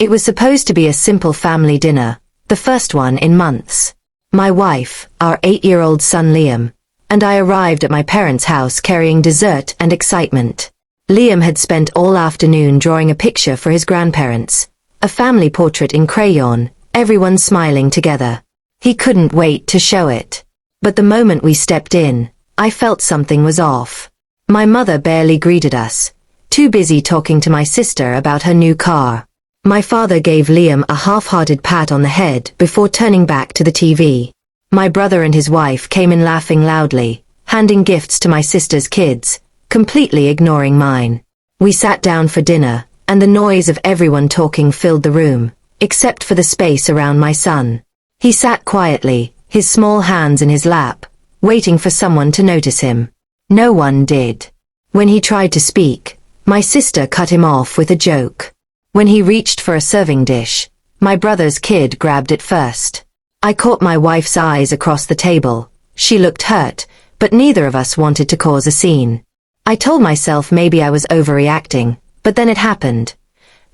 It was supposed to be a simple family dinner, the first one in months. My wife, our 8-year-old son Liam, and I arrived at my parents' house carrying dessert and excitement. Liam had spent all afternoon drawing a picture for his grandparents, a family portrait in crayon, everyone smiling together. He couldn't wait to show it. But the moment we stepped in, I felt something was off. My mother barely greeted us, too busy talking to my sister about her new car. My father gave Liam a half-hearted pat on the head before turning back to the TV. My brother and his wife came in laughing loudly, handing gifts to my sister's kids, completely ignoring mine. We sat down for dinner, and the noise of everyone talking filled the room, except for the space around my son. He sat quietly, his small hands in his lap, waiting for someone to notice him. No one did. When he tried to speak, my sister cut him off with a joke. When he reached for a serving dish, my brother's kid grabbed it first. I caught my wife's eyes across the table. She looked hurt, but neither of us wanted to cause a scene. I told myself maybe I was overreacting, but then it happened.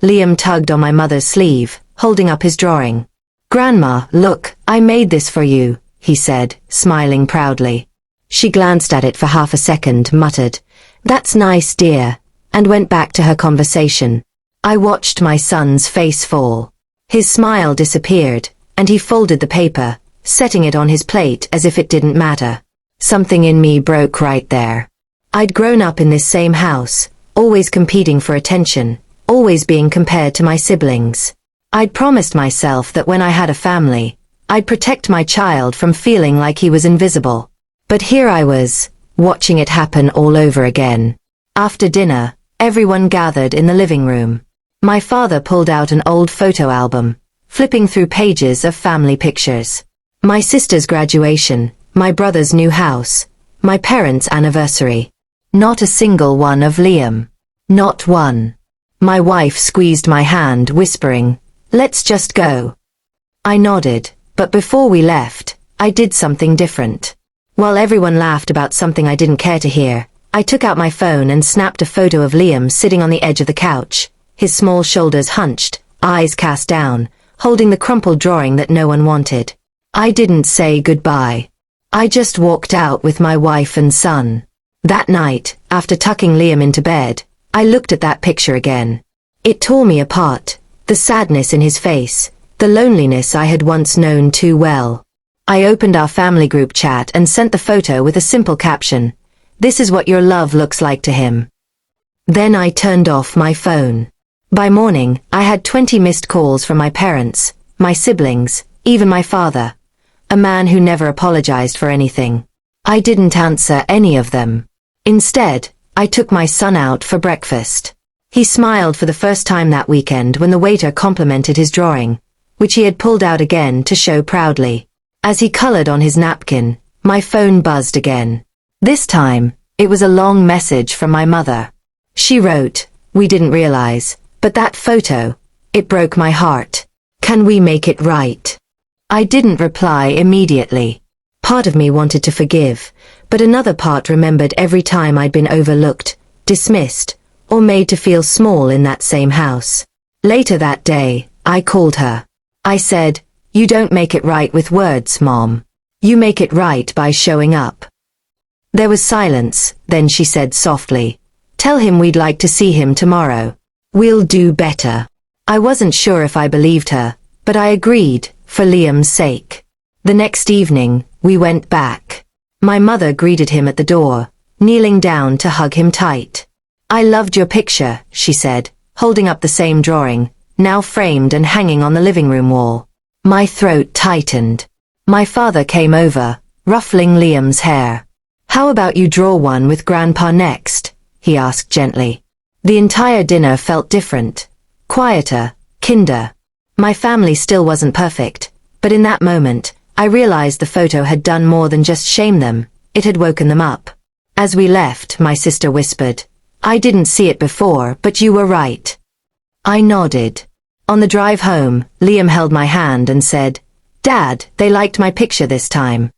Liam tugged on my mother's sleeve, holding up his drawing. "Grandma, look, I made this for you," he said, smiling proudly. She glanced at it for half a second, muttered, "That's nice, dear," and went back to her conversation. I watched my son's face fall. His smile disappeared, and he folded the paper, setting it on his plate as if it didn't matter. Something in me broke right there. I'd grown up in this same house, always competing for attention, always being compared to my siblings. I'd promised myself that when I had a family, I'd protect my child from feeling like he was invisible. But here I was, watching it happen all over again. After dinner, everyone gathered in the living room. My father pulled out an old photo album, flipping through pages of family pictures. My sister's graduation, my brother's new house, my parents' anniversary. Not a single one of Liam. Not one. My wife squeezed my hand, whispering, "Let's just go." I nodded, but before we left, I did something different. While everyone laughed about something I didn't care to hear, I took out my phone and snapped a photo of Liam sitting on the edge of the couch, his small shoulders hunched, eyes cast down, holding the crumpled drawing that no one wanted. I didn't say goodbye. I just walked out with my wife and son. That night, after tucking Liam into bed, I looked at that picture again. It tore me apart, the sadness in his face, the loneliness I had once known too well. I opened our family group chat and sent the photo with a simple caption, "This is what your love looks like to him." Then I turned off my phone. By morning, I had 20 missed calls from my parents, my siblings, even my father, a man who never apologized for anything. I didn't answer any of them. Instead, I took my son out for breakfast. He smiled for the first time that weekend when the waiter complimented his drawing, which he had pulled out again to show proudly. As he colored on his napkin, my phone buzzed again. This time, it was a long message from my mother. She wrote, "We didn't realize, but that photo, it broke my heart. Can we make it right?" I didn't reply immediately. Part of me wanted to forgive, but another part remembered every time I'd been overlooked, dismissed, or made to feel small in that same house. Later that day, I called her. I said, "You don't make it right with words, Mom. You make it right by showing up." There was silence, then she said softly, "Tell him we'd like to see him tomorrow. We'll do better." I wasn't sure if I believed her, but I agreed, for Liam's sake. The next evening, we went back. My mother greeted him at the door, kneeling down to hug him tight. "I loved your picture," she said, holding up the same drawing, now framed and hanging on the living room wall. My throat tightened. My father came over, ruffling Liam's hair. "How about you draw one with Grandpa next?" he asked gently. The entire dinner felt different, quieter, kinder. My family still wasn't perfect, but in that moment, I realized the photo had done more than just shame them, it had woken them up. As we left, my sister whispered, "I didn't see it before, but you were right." I nodded. On the drive home, Liam held my hand and said, "Dad, they liked my picture this time."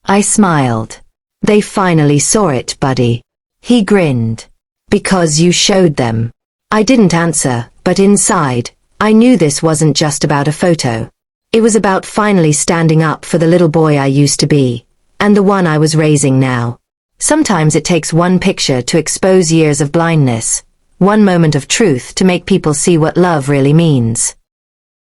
I smiled. "They finally saw it, buddy." He grinned. "Because you showed them." I didn't answer, but inside, I knew this wasn't just about a photo. It was about finally standing up for the little boy I used to be, and the one I was raising now. Sometimes it takes one picture to expose years of blindness, one moment of truth to make people see what love really means.